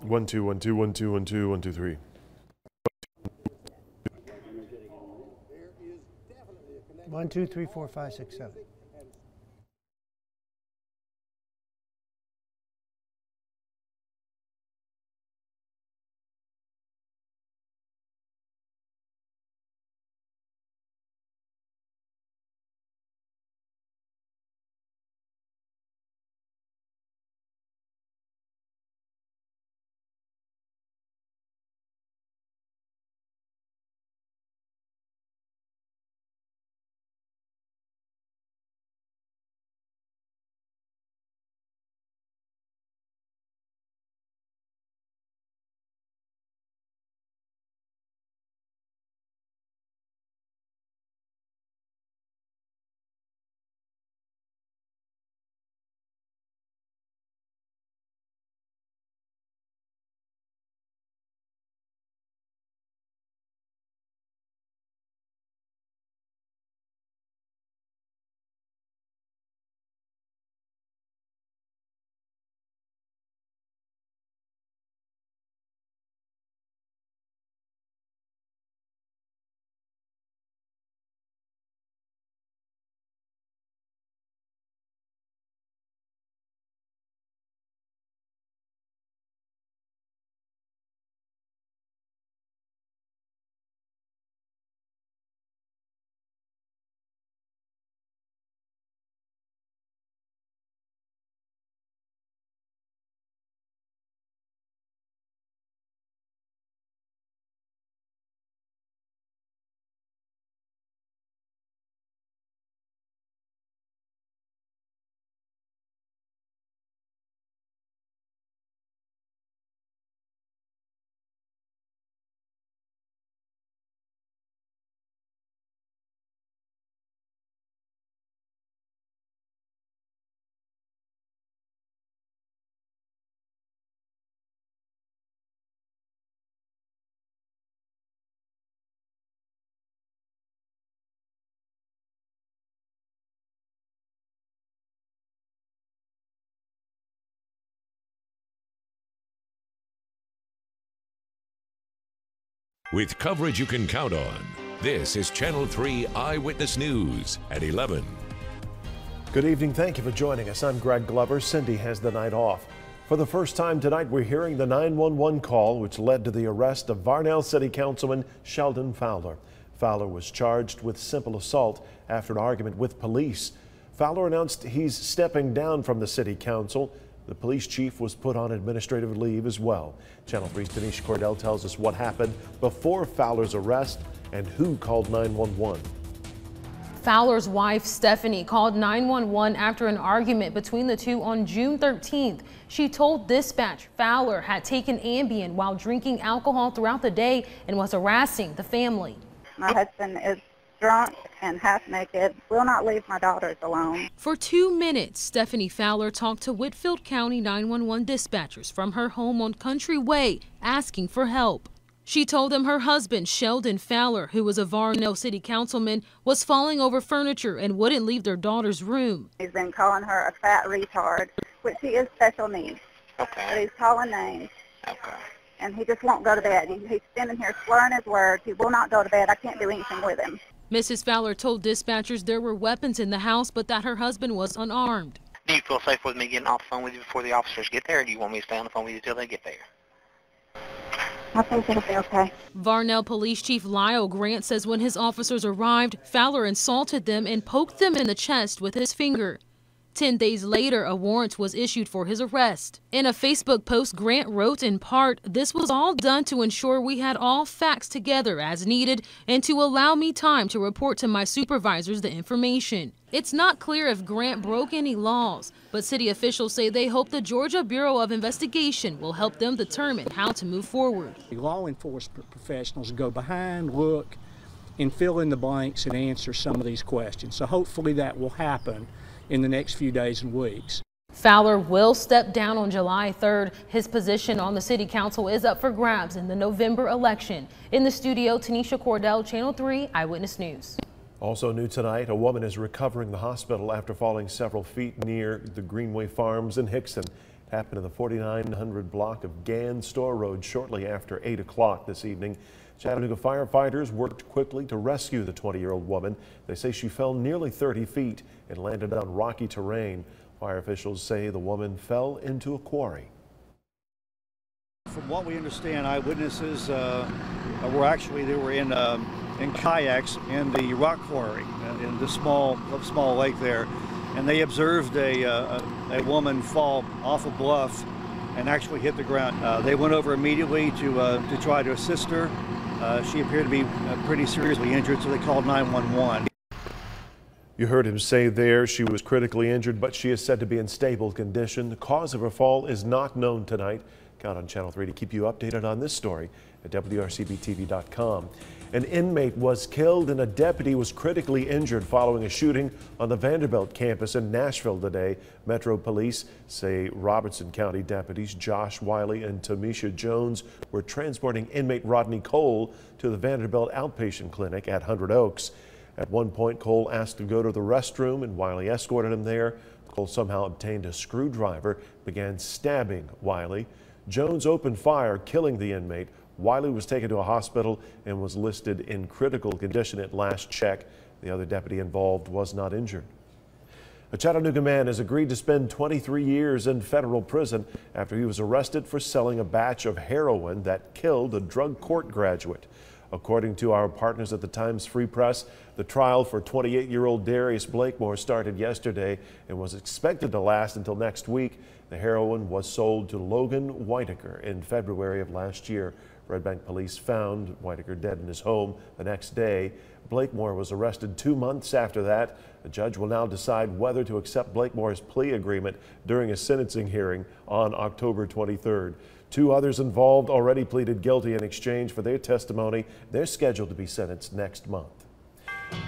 1 2 1 2 1 2 1 2 1 2 3. 1 2 3 4 5 6 7. With coverage you can count on, this is Channel 3 Eyewitness News at 11. Good evening. Thank you for joining us. I'm Greg Glover. Cindy has the night off. For the first time tonight, we're hearing the 911 call, which led to the arrest of Varnell City Councilman Sheldon Fowler. Fowler was charged with simple assault after an argument with police. Fowler announced he's stepping down from the city council. The police chief was put on administrative leave as well. Channel 3's Tanisha Cordell tells us what happened before Fowler's arrest and who called 911. Fowler's wife, Stephanie, called 911 after an argument between the two on June 13th. She told dispatch Fowler had taken Ambien while drinking alcohol throughout the day and was harassing the family. My husband is drunk and half naked, will not leave my daughters alone. For 2 minutes, Stephanie Fowler talked to Whitfield County 911 dispatchers from her home on Country Way, asking for help. She told them her husband, Sheldon Fowler, who was a Varnell City Councilman, was falling over furniture and wouldn't leave their daughter's room. He's been calling her a fat retard, which she is special needs. Okay. But he's calling names. Okay. And he just won't go to bed. He's standing here slurring his words. He will not go to bed. I can't do anything with him. Mrs. Fowler told dispatchers there were weapons in the house, but that her husband was unarmed. Do you feel safe with me getting off the phone with you before the officers get there, or do you want me to stay on the phone with you until they get there? I think it'll be okay. Varnell Police Chief Lyle Grant says when his officers arrived, Fowler insulted them and poked them in the chest with his finger. 10 days later, a warrant was issued for his arrest. In a Facebook post, Grant wrote in part, "This was all done to ensure we had all facts together as needed and to allow me time to report to my supervisors the information." It's not clear if Grant broke any laws, but city officials say they hope the Georgia Bureau of Investigation will help them determine how to move forward. Law enforcement professionals go behind, look, and fill in the blanks and answer some of these questions. So hopefully that will happen in the next few days and weeks. Fowler will step down on July 3rd. His position on the city council is up for grabs in the November election. In the studio, Tanisha Cordell, Channel 3 Eyewitness News. Also new tonight, a woman is recovering in the hospital after falling several feet near the Greenway Farms in Hickson. Happened in the 4900 block of Gann Store Road shortly after 8 o'clock this evening. Chattanooga firefighters worked quickly to rescue the 20-year-old woman. They say she fell nearly 30 feet and landed on rocky terrain. Fire officials say the woman fell into a quarry. From what we understand, eyewitnesses they were in kayaks in the rock quarry in the small lake there, and they observed a woman fall off a bluff and actually hit the ground. They went over immediately to try to assist her. She appeared to be pretty seriously injured, so they called 911. You heard him say there she was critically injured, but she is said to be in stable condition. The cause of her fall is not known tonight. Count on Channel 3 to keep you updated on this story at WRCBTV.com. An inmate was killed and a deputy was critically injured following a shooting on the Vanderbilt campus in Nashville today. Metro Police say Robertson County deputies Josh Wiley and Tamisha Jones were transporting inmate Rodney Cole to the Vanderbilt outpatient clinic at 100 Oaks. At one point, Cole asked to go to the restroom and Wiley escorted him there. Cole somehow obtained a screwdriver, began stabbing Wiley. Jones opened fire, killing the inmate. Wiley was taken to a hospital and was listed in critical condition at last check. The other deputy involved was not injured. A Chattanooga man has agreed to spend 23 years in federal prison after he was arrested for selling a batch of heroin that killed a drug court graduate. According to our partners at the Times Free Press, the trial for 28-year-old Darius Blakemore started yesterday and was expected to last until next week. The heroin was sold to Logan Whitaker in February of last year. Red Bank police found Whitaker dead in his home the next day. Blakemore was arrested 2 months after that. The judge will now decide whether to accept Blakemore's plea agreement during a sentencing hearing on October 23rd. 2 others involved already pleaded guilty in exchange for their testimony. They're scheduled to be sentenced next month.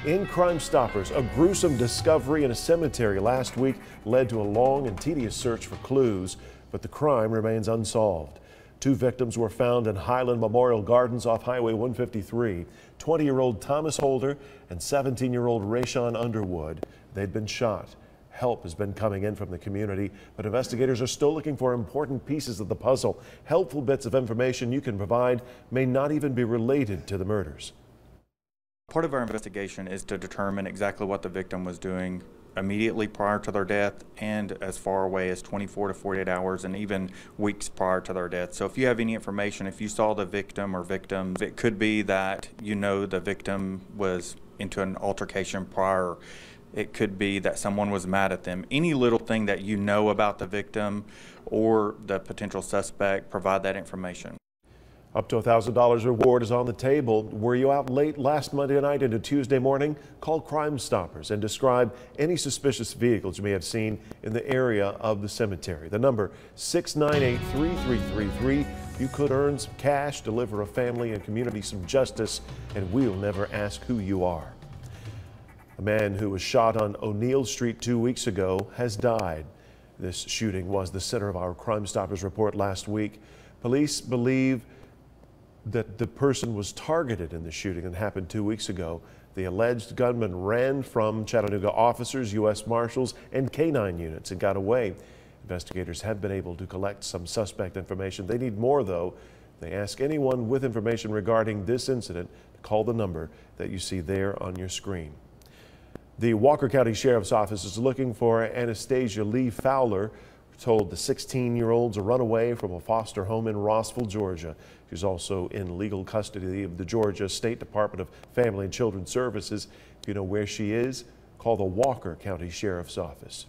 In Crime Stoppers, a gruesome discovery in a cemetery last week led to a long and tedious search for clues, but the crime remains unsolved. 2 victims were found in Highland Memorial Gardens off Highway 153, 20-year-old Thomas Holder and 17-year-old Rayshawn Underwood. They'd been shot. Help has been coming in from the community, but investigators are still looking for important pieces of the puzzle. Helpful bits of information you can provide may not even be related to the murders. Part of our investigation is to determine exactly what the victim was doing immediately prior to their death and as far away as 24 to 48 hours and even weeks prior to their death. So if you have any information, if you saw the victim or victims, it could be that you know the victim was into an altercation prior. It could be that someone was mad at them. Any little thing that you know about the victim or the potential suspect, provide that information. Up to $1,000 reward is on the table. Were you out late last Monday night into Tuesday morning? Call Crime Stoppers and describe any suspicious vehicles you may have seen in the area of the cemetery. The number 698-3333. You could earn some cash, deliver a family and community some justice, and we'll never ask who you are. A man who was shot on O'Neill Street 2 weeks ago has died. This shooting was the center of our Crime Stoppers report last week. Police believe that the person was targeted in the shooting that happened 2 weeks ago. The alleged gunman ran from Chattanooga officers, U.S. Marshals, and K-9 units and got away. Investigators have been able to collect some suspect information. They need more, though. They ask anyone with information regarding this incident to call the number that you see there on your screen. The Walker County Sheriff's Office is looking for Anastasia Lee Fowler, told the 16-year-old to run away from a foster home in Rossville, Georgia. She's also in legal custody of the Georgia State Department of Family and Children's Services. If you know where she is, call the Walker County Sheriff's Office.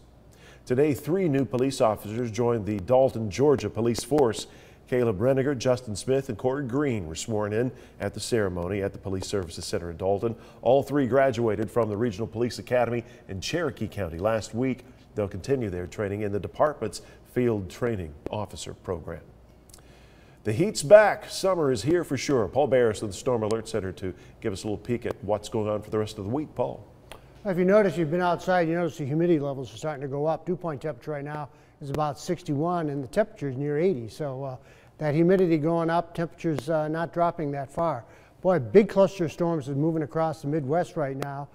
Today, 3 new police officers joined the Dalton, Georgia police force. Caleb Reniger, Justin Smith, and Corey Green were sworn in at the ceremony at the Police Services Center in Dalton. All 3 graduated from the Regional Police Academy in Cherokee County last week. They'll continue their training in the department's Field Training Officer program. The heat's back. Summer is here for sure. Paul Barris of the Storm Alert Center to give us a little peek at what's going on for the rest of the week. Paul. If you notice, you've been outside, you notice the humidity levels are starting to go up. Dew point temperature right now is about 61 and the temperature is near 80. So that humidity going up, temperatures not dropping that far. Boy, big cluster of storms is moving across the Midwest right now.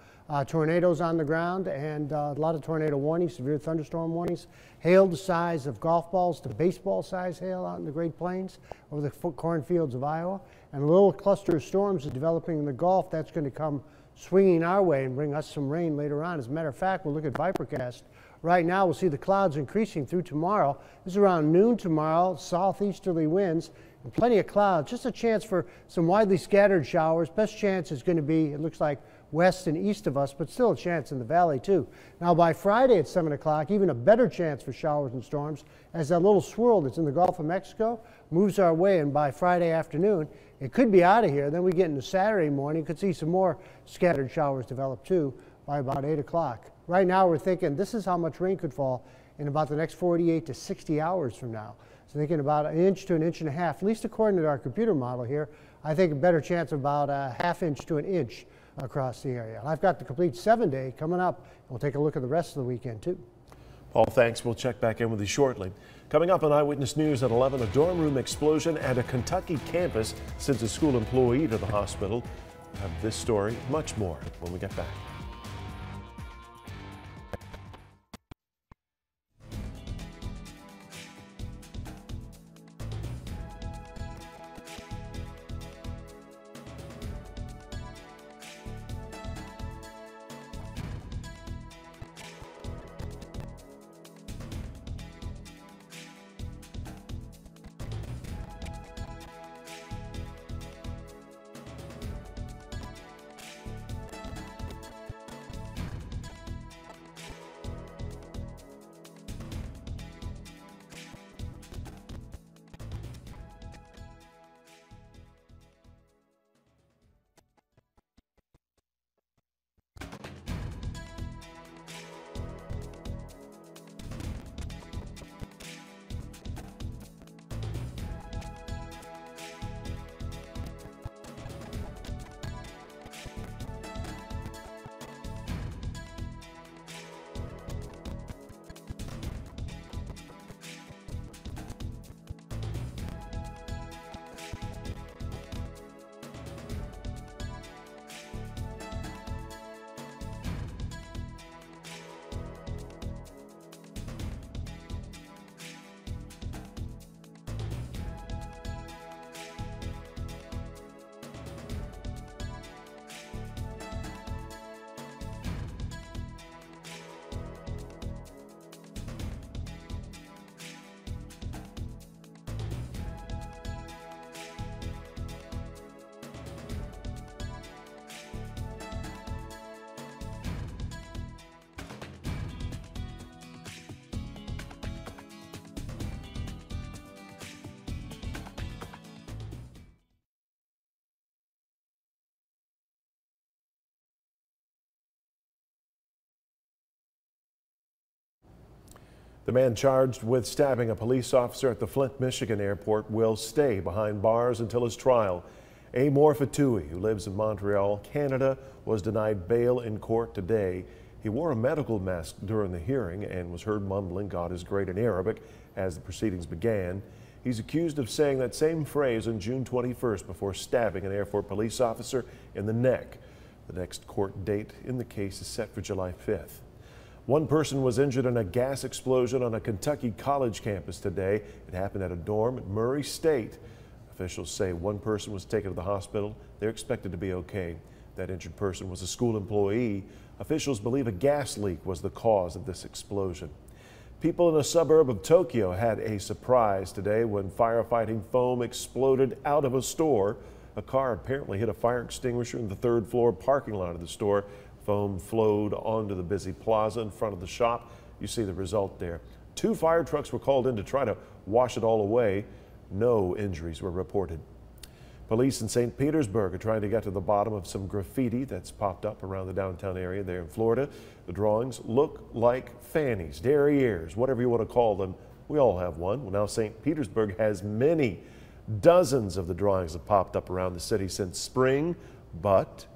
Tornadoes on the ground and a lot of tornado warnings, severe thunderstorm warnings. Hail the size of golf balls to baseball size hail out in the Great Plains over the cornfields of Iowa. And a little cluster of storms is developing in the Gulf. That's going to come swinging our way and bring us some rain later on. As a matter of fact, we'll look at Vipercast. Right now, we'll see the clouds increasing through tomorrow. This is around noon tomorrow, southeasterly winds and plenty of clouds. Just a chance for some widely scattered showers. Best chance is going to be, it looks like, west and east of us, but still a chance in the valley too. Now by Friday at 7 o'clock, even a better chance for showers and storms as that little swirl that's in the Gulf of Mexico moves our way, and by Friday afternoon, it could be out of here. Then we get into Saturday morning, could see some more scattered showers develop too by about 8 o'clock. Right now we're thinking this is how much rain could fall in about the next 48 to 60 hours from now. So thinking about an inch to an inch and a half, at least according to our computer model here. I think a better chance of about a ½ inch to an inch across the area. And I've got the complete 7-day coming up. We'll take a look at the rest of the weekend too. Paul, thanks. We'll check back in with you shortly. Coming up on Eyewitness News at 11, a dorm room explosion at a Kentucky campus sends a school employee to the hospital. We'll have this story, much more when we get back. The man charged with stabbing a police officer at the Flint, Michigan airport will stay behind bars until his trial. Amor Fatui, who lives in Montreal, Canada, was denied bail in court today. He wore a medical mask during the hearing and was heard mumbling "God is great" in Arabic as the proceedings began. He's accused of saying that same phrase on June 21st before stabbing an airport police officer in the neck. The next court date in the case is set for July 5th. One person was injured in a gas explosion on a Kentucky college campus today. It happened at a dorm at Murray State. Officials say one person was taken to the hospital. They're expected to be okay. That injured person was a school employee. Officials believe a gas leak was the cause of this explosion. People in a suburb of Tokyo had a surprise today when firefighting foam exploded out of a store. A car apparently hit a fire extinguisher in the third-floor parking lot of the store. Foam flowed onto the busy plaza in front of the shop. You see the result there. 2 fire trucks were called in to try to wash it all away. No injuries were reported. Police in St. Petersburg are trying to get to the bottom of some graffiti that's popped up around the downtown area there in Florida. The drawings look like fannies, derrieres, whatever you want to call them. We all have one. Well, now St. Petersburg has many. Dozens of the drawings have popped up around the city since spring, but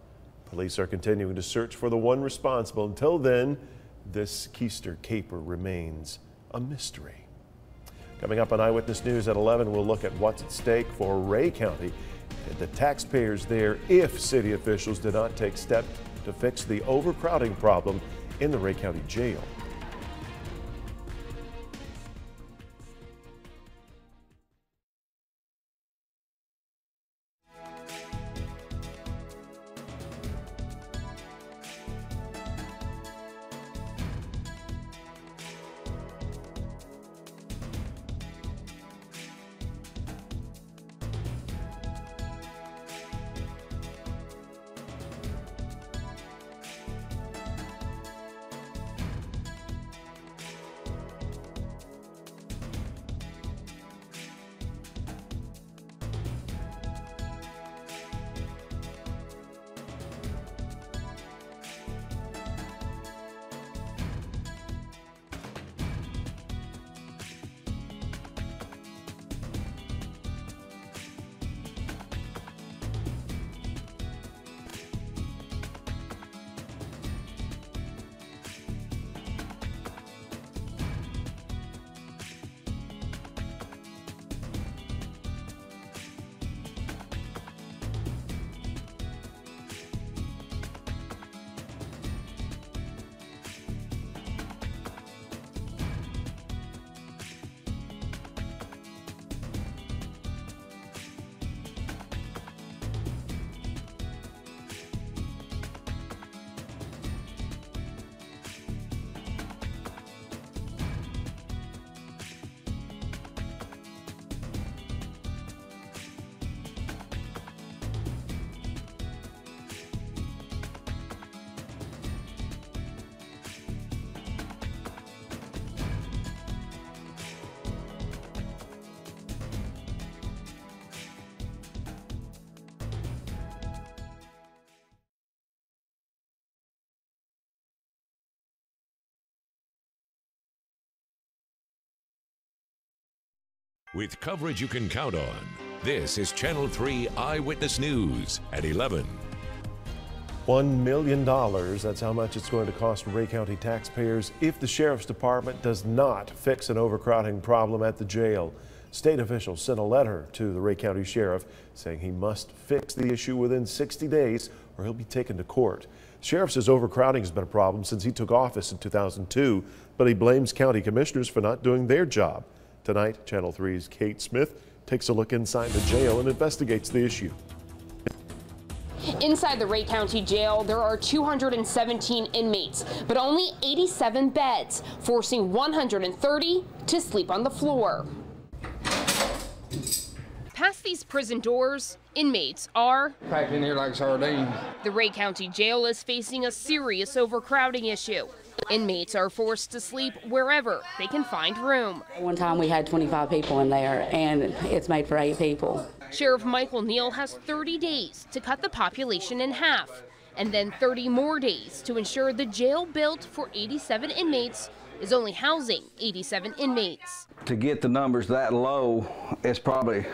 police are continuing to search for the one responsible. Until then, this keister caper remains a mystery. Coming up on Eyewitness News at 11, we'll look at what's at stake for Ray County and the taxpayers there if city officials do not take steps to fix the overcrowding problem in the Ray County Jail. With coverage you can count on, this is Channel 3 Eyewitness News at 11. $1 million, that's how much it's going to cost Ray County taxpayers if the Sheriff's Department does not fix an overcrowding problem at the jail. State officials sent a letter to the Ray County Sheriff saying he must fix the issue within 60 days or he'll be taken to court. The Sheriff says overcrowding has been a problem since he took office in 2002, but he blames county commissioners for not doing their job. Tonight, Channel 3's Kate Smith takes a look inside the jail and investigates the issue. Inside the Ray County Jail, there are 217 inmates, but only 87 beds, forcing 130 to sleep on the floor. Past these prison doors, inmates are packed in here like sardines. The Ray County Jail is facing a serious overcrowding issue. Inmates are forced to sleep wherever they can find room. One time we had 25 people in there, and it's made for 8 people. Sheriff Michael Neal has 30 days to cut the population in half, and then 30 more days to ensure the jail built for 87 inmates is only housing 87 inmates. To get the numbers that low, it's probably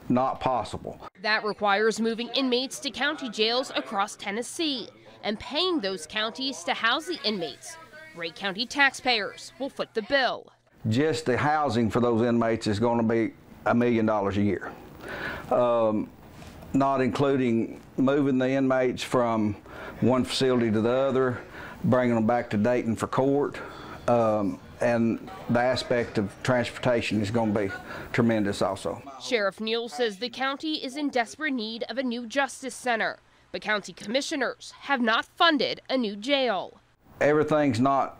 not possible. That requires moving inmates to county jails across Tennessee and paying those counties to house the inmates. Ray County taxpayers will foot the bill. Just the housing for those inmates is going to be $1 million a year. Not including moving the inmates from one facility to the other, bringing them back to Dayton for court, and the aspect of transportation is going to be tremendous also. Sheriff Neal says the county is in desperate need of a new justice center, but county commissioners have not funded a new jail. Everything's not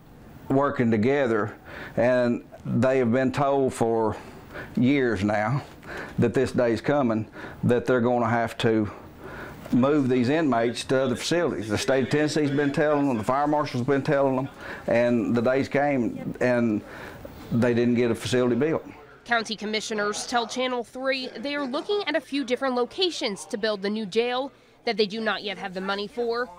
working together, and they have been told for years now that this day's coming, that they're going to have to move these inmates to other facilities. The state of Tennessee's been telling them, the fire marshal's been telling them, and the days came and they didn't get a facility built. County commissioners tell Channel 3 they are looking at a few different locations to build the new jail that they do not yet have the money for.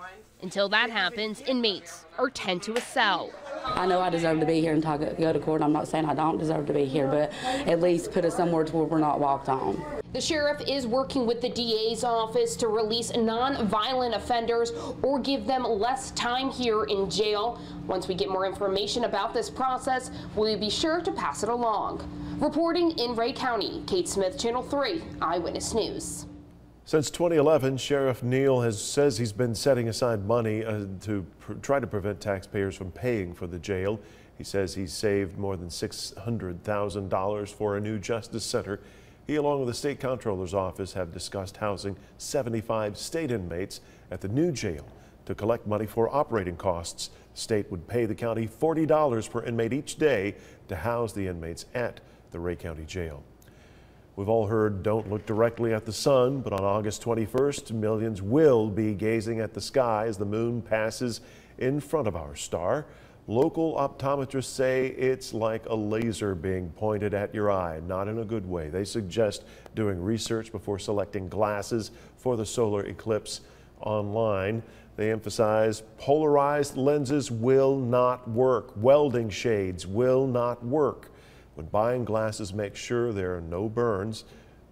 Until that happens, inmates are 10 to a cell. I know I deserve to be here and go to court. I'm not saying I don't deserve to be here, but at least put us somewhere to where we're not walked on. The sheriff is working with the DA's office to release non-violent offenders or give them less time here in jail. Once we get more information about this process, we'll be sure to pass it along. Reporting in Ray County, Kate Smith, Channel 3 Eyewitness News. Since 2011, Sheriff Neal says he's been setting aside money to try to prevent taxpayers from paying for the jail. He says he's saved more than $600,000 for a new justice center. He, along with the state comptroller's office, have discussed housing 75 state inmates at the new jail to collect money for operating costs. The state would pay the county $40 per inmate each day to house the inmates at the Ray County Jail. We've all heard don't look directly at the sun, but on August 21st, millions will be gazing at the sky as the moon passes in front of our star. Local optometrists say it's like a laser being pointed at your eye, not in a good way. They suggest doing research before selecting glasses for the solar eclipse online. They emphasize polarized lenses will not work. Welding shades will not work. When buying glasses, make sure there are no burns.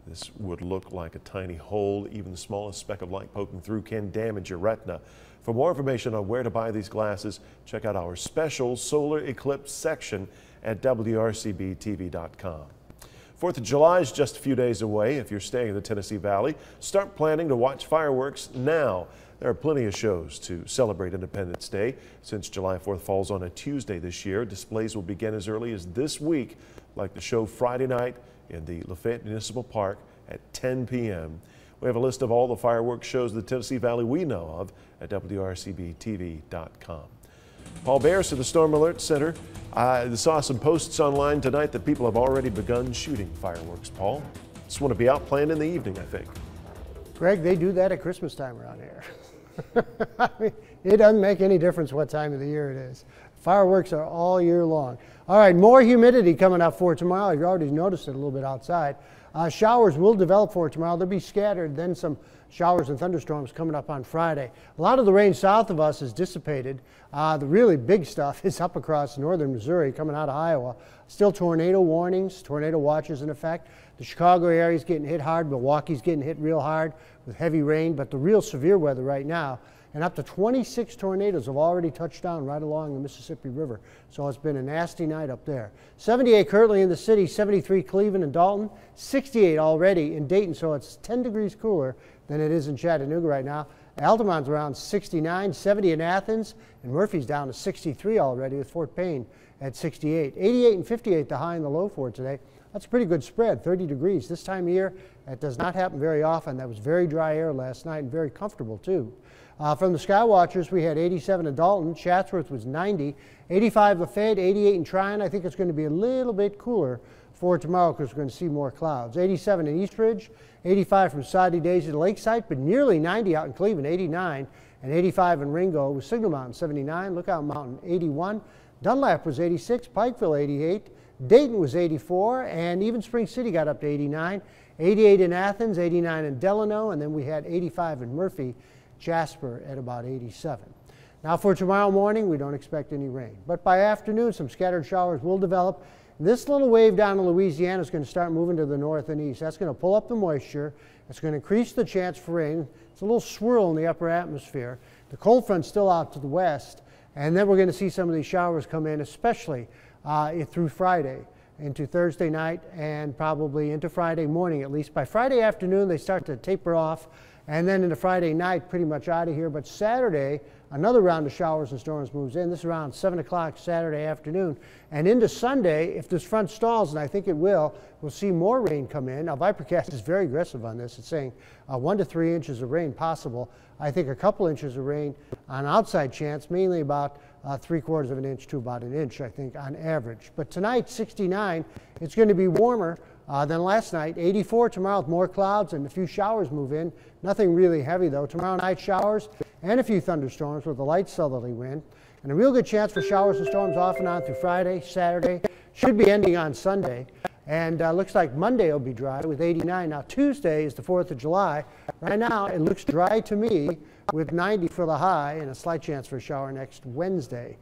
This would look like a tiny hole. Even the smallest speck of light poking through can damage your retina. For more information on where to buy these glasses, check out our special solar eclipse section at WRCBTV.com. 4th of July is just a few days away. If you're staying in the Tennessee Valley, start planning to watch fireworks now. There are plenty of shows to celebrate Independence Day. Since July 4th falls on a Tuesday this year, displays will begin as early as this week, like the show Friday night in the Lafayette Municipal Park at 10 p.m. We have a list of all the fireworks shows in the Tennessee Valley we know of at WRCBTV.com. Paul Bears of the Storm Alert Center. I saw some posts online tonight that people have already begun shooting fireworks, Paul. Just want to be out playing in the evening, I think. Greg, they do that at Christmas time around here. I mean, it doesn't make any difference what time of the year it is. Fireworks are all year long. All right, more humidity coming up for tomorrow. You've already noticed it a little bit outside. Showers will develop for tomorrow. They'll be scattered, then some showers and thunderstorms coming up on Friday. A lot of the rain south of us is dissipated. The really big stuff is up across northern Missouri coming out of Iowa. Still tornado warnings, tornado watches in effect. The Chicago area is getting hit hard. Milwaukee's getting hit real hard with heavy rain, but the real severe weather right now, and up to 26 tornadoes have already touched down right along the Mississippi River. So it's been a nasty night up there. 78 currently in the city, 73 Cleveland and Dalton, 68 already in Dayton, so it's 10 degrees cooler than it is in Chattanooga right now. Altamont's around 69, 70 in Athens, and Murphy's down to 63 already with Fort Payne at 68. 88 and 58 the high and the low for today. That's a pretty good spread, 30 degrees. This time of year, that does not happen very often. That was very dry air last night and very comfortable too. From the Sky Watchers, we had 87 in Dalton, Chatsworth was 90, 85 Lafayette, 88 in Tryon. I think it's going to be a little bit cooler for tomorrow because we're going to see more clouds. 87 in Eastridge, 85 from Soddy Daisy to Lakeside, but nearly 90 out in Cleveland, 89, and 85 in Ringo with Signal Mountain, 79, Lookout Mountain, 81, Dunlap was 86, Pikeville, 88, Dayton was 84, and even Spring City got up to 89, 88 in Athens, 89 in Delano, and then we had 85 in Murphy, Jasper at about 87. Now for tomorrow morning, we don't expect any rain, but by afternoon, some scattered showers will develop. This little wave down in Louisiana is going to start moving to the north and east. That's going to pull up the moisture. It's going to increase the chance for rain. It's a little swirl in the upper atmosphere. The cold front's still out to the west, and then we're going to see some of these showers come in, especially through Friday into Thursday night and probably into Friday morning at least. By Friday afternoon, they start to taper off, and then into Friday night, pretty much out of here. But Saturday, another round of showers and storms moves in. This is around 7 o'clock Saturday afternoon. And into Sunday, if this front stalls, and I think it will, we'll see more rain come in. Now, Vipercast is very aggressive on this. It's saying 1 to 3 inches of rain possible. I think a couple inches of rain on outside chance, mainly about 3/4 of an inch to about an inch, I think, on average. But tonight, 69, it's going to be warmer than last night. 84 tomorrow with more clouds and a few showers move in. Nothing really heavy, though. Tomorrow night, showers and a few thunderstorms with a light southerly wind. And a real good chance for showers and storms off and on through Friday, Saturday. Should be ending on Sunday. And looks like Monday will be dry with 89. Now, Tuesday is the 4th of July. Right now, it looks dry to me with 90 for the high and a slight chance for a shower next Wednesday.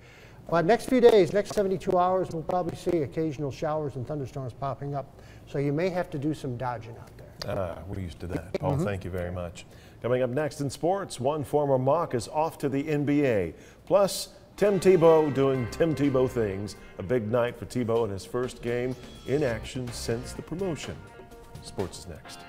But next few days, next 72 hours, we'll probably see occasional showers and thunderstorms popping up. So you may have to do some dodging out there. We're used to that. Paul, thank you very much. Coming up next in sports, one former Mock is off to the NBA. Plus, Tim Tebow doing Tim Tebow things. A big night for Tebow in his first game in action since the promotion. Sports is next.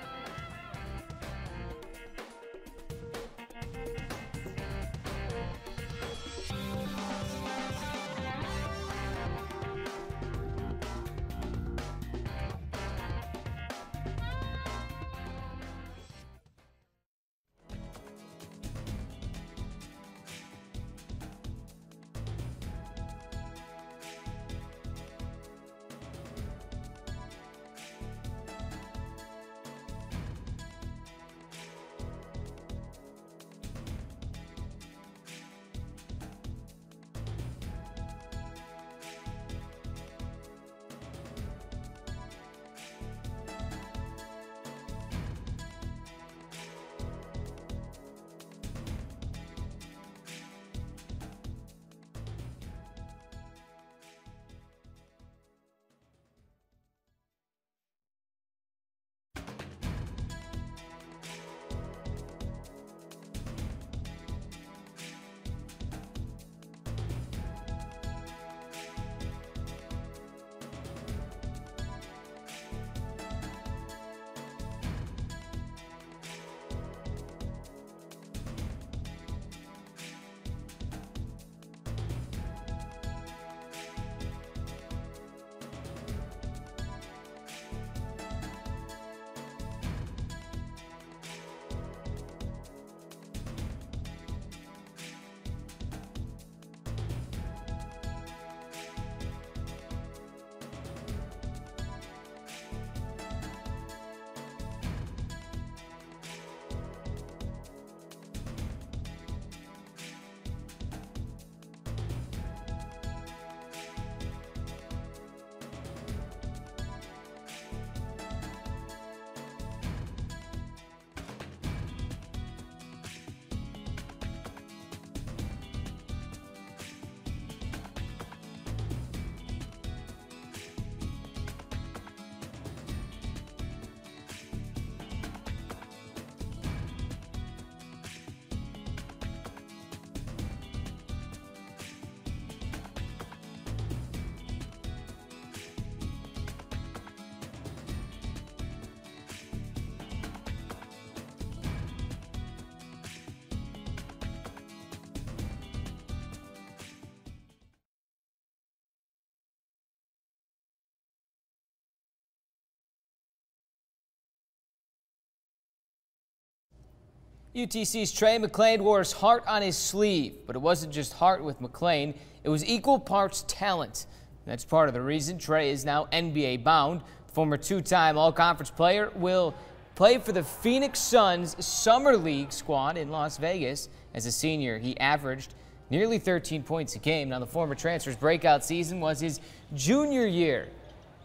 UTC's Tre McLean wore his heart on his sleeve, but it wasn't just heart with McLean. It was equal parts talent. That's part of the reason Tre is now NBA bound. Former two-time All-Conference player will play for the Phoenix Suns Summer League squad in Las Vegas. As a senior, he averaged nearly 13 points a game. Now, the former transfer's breakout season was his junior year,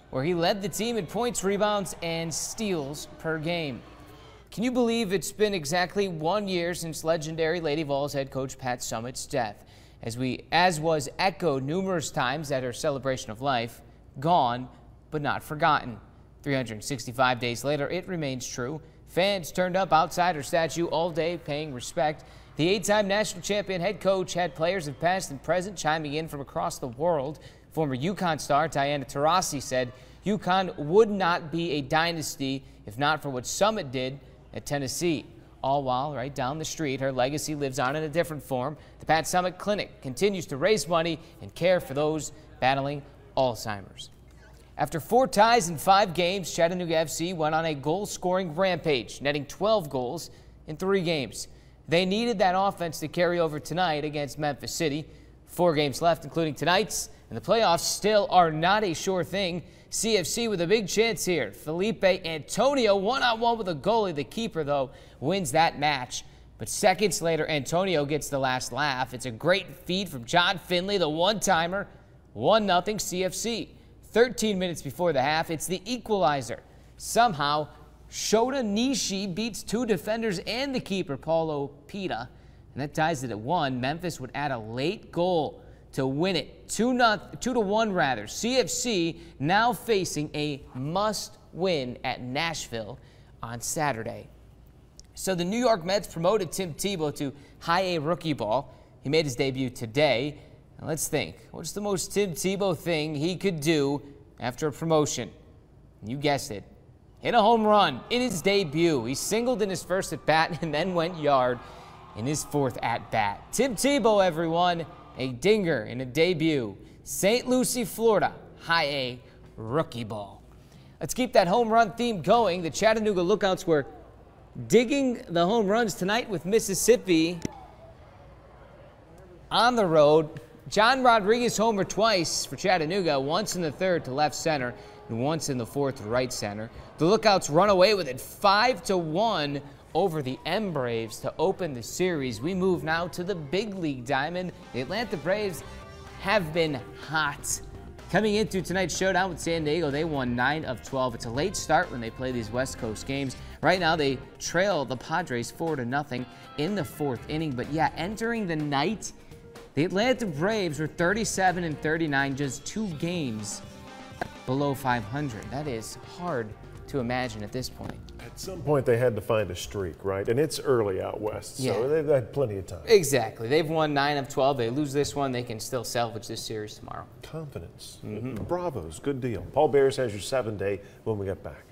where he led the team in points, rebounds, and steals per game. Can you believe it's been exactly 1 year since legendary Lady Vols head coach Pat Summitt's death, as was echoed numerous times at her celebration of life? Gone, but not forgotten. 365 days later, it remains true. Fans turned up outside her statue all day, paying respect. The 8-time national champion head coach had players of past and present chiming in from across the world. Former UConn star Diana Taurasi said UConn would not be a dynasty if not for what Summitt did at Tennessee. All while right down the street, her legacy lives on in a different form. The Pat Summitt Clinic continues to raise money and care for those battling Alzheimer's. After 4 ties in 5 games, Chattanooga FC went on a goal-scoring rampage, netting 12 goals in 3 games. They needed that offense to carry over tonight against Memphis City. 4 games left, including tonight's, and the playoffs still are not a sure thing. CFC with a big chance here. Felipe Antonio one-on-one with a goalie. The keeper, though, wins that match. But seconds later, Antonio gets the last laugh. It's a great feed from John Finley, the one-timer. 1-0 CFC. 13 minutes before the half, it's the equalizer. Somehow, Shota Nishi beats 2 defenders and the keeper, Paulo Pita. And that ties it at 1. Memphis would add a late goal to win it. 2-1 rather. CFC now facing a must-win at Nashville on Saturday. So the New York Mets promoted Tim Tebow to High A rookie ball. He made his debut today. Now let's think. What's the most Tim Tebow thing he could do after a promotion? You guessed it. Hit a home run in his debut. He singled in his first at-bat and then went yard in his 4th at-bat. Tim Tebow, everyone. A dinger in a debut. St. Lucie, Florida, High A rookie ball. Let's keep that home run theme going. The Chattanooga Lookouts were digging the home runs tonight with Mississippi on the road. John Rodriguez homered twice for Chattanooga, once in the 3rd to left center and once in the 4th to right center. The Lookouts run away with it 5-1 over the M Braves to open the series. We move now to the big league diamond. The Atlanta Braves have been hot. Coming into tonight's showdown with San Diego, they won 9 of 12. It's a late start when they play these West Coast games. Right now, they trail the Padres 4-0 in the 4th inning. But yeah, entering the night, the Atlanta Braves were 37-39, just 2 games below 500. That is hard to imagine at this point. At some point, they had to find a streak, right? And it's early out west, so yeah, they've had plenty of time. Exactly. They've won 9 of 12. They lose this one, they can still salvage this series tomorrow. Confidence. Bravos. Good deal. Paul Bears has your 7-day when we get back.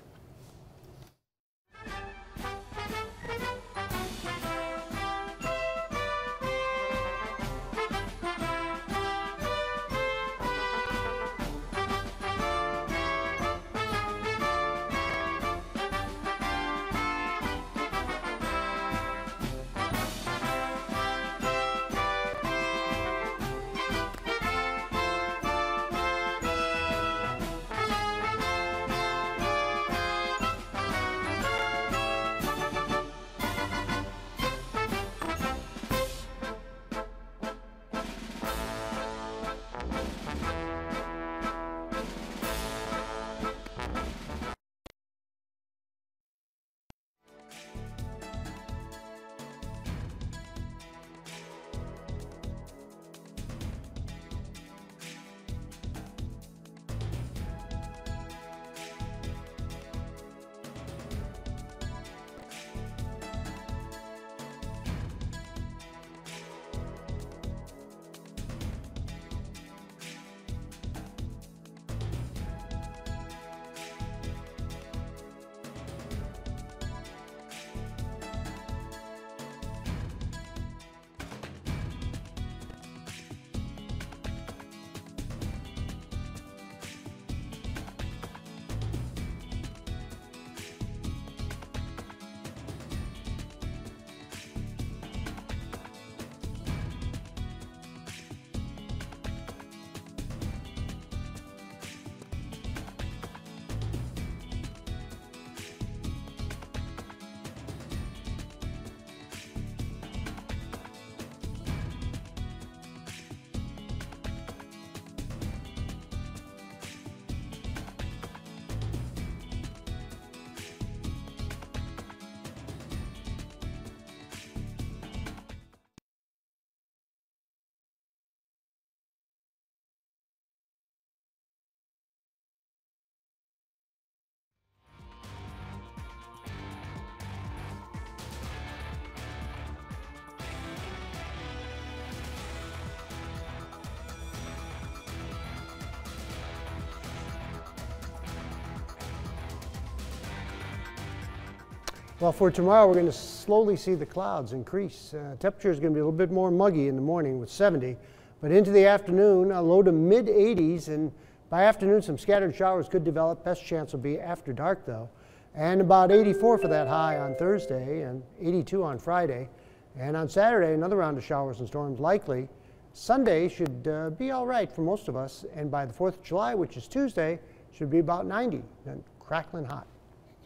Well, for tomorrow, we're going to slowly see the clouds increase. Temperature is going to be a little bit more muggy in the morning with 70, but into the afternoon, a low to mid 80s, and by afternoon, some scattered showers could develop. Best chance will be after dark, though. And about 84 for that high on Thursday and 82 on Friday. And on Saturday, another round of showers and storms likely. Sunday should be all right for most of us. And by the 4th of July, which is Tuesday, should be about 90 and crackling hot.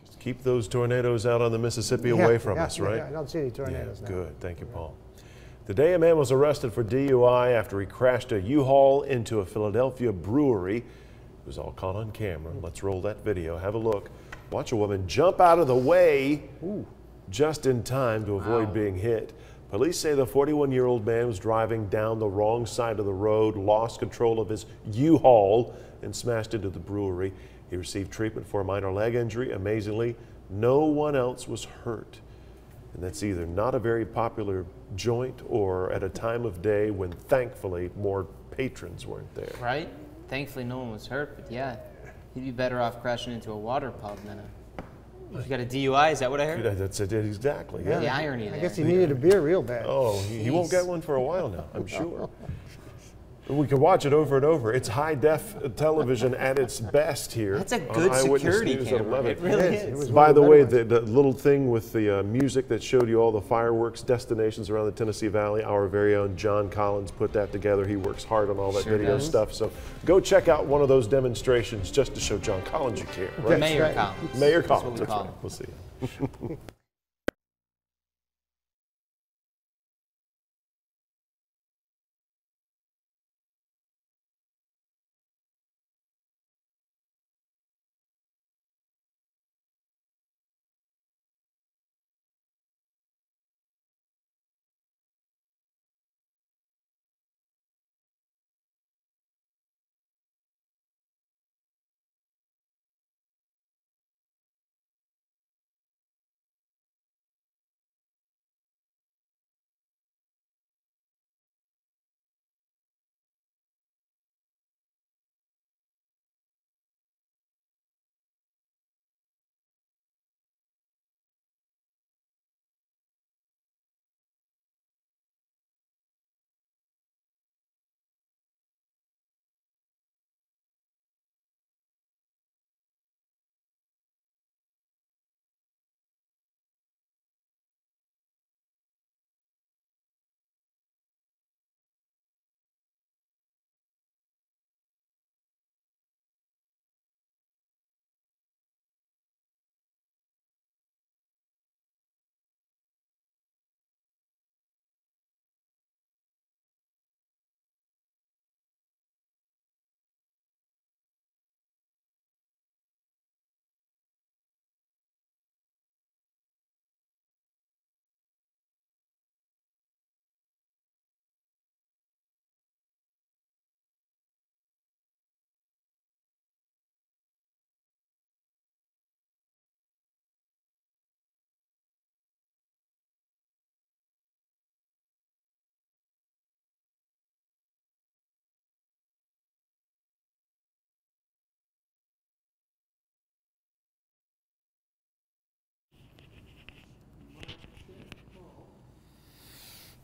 Just keep those tornadoes out on the Mississippi away from us, right? Yeah, I don't see any tornadoes now. Good. Thank you, Paul. Today, a man was arrested for DUI after he crashed a U-Haul into a Philadelphia brewery. It was all caught on camera. Let's roll that video. Have a look. Watch a woman jump out of the way just in time to avoid being hit. Police say the 41-year-old man was driving down the wrong side of the road, lost control of his U-Haul, and smashed into the brewery. He received treatment for a minor leg injury. Amazingly, no one else was hurt. And that's either not a very popular joint or at a time of day when, thankfully, more patrons weren't there. Right? Thankfully, no one was hurt, but yeah, he'd be better off crashing into a water pump than a... You got a DUI, is that what I heard? That's it, exactly. Yeah. The irony I there. guess he needed a beer real bad. Oh, he won't get one for a while now, I'm sure. We can watch it over and over. It's high-def television at its best here. That's a good security camera. It really is. By the way, the little thing with the music that showed you all the fireworks destinations around the Tennessee Valley, our very own John Collins put that together. He works hard on all that video stuff. So go check out one of those demonstrations just to show John Collins you care. Right? Mayor Collins. Mayor Collins. That's right. We'll see you.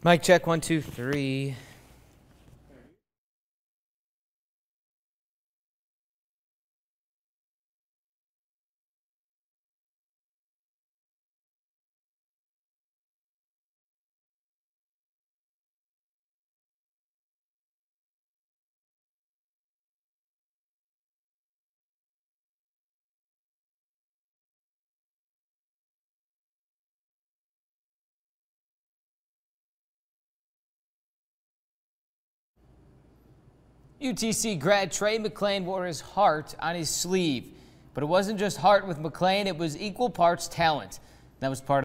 Mic check, 1, 2, 3. UTC Grad Tre McLean wore his heart on his sleeve. But it wasn't just heart with McLean, it was equal parts talent. That was part of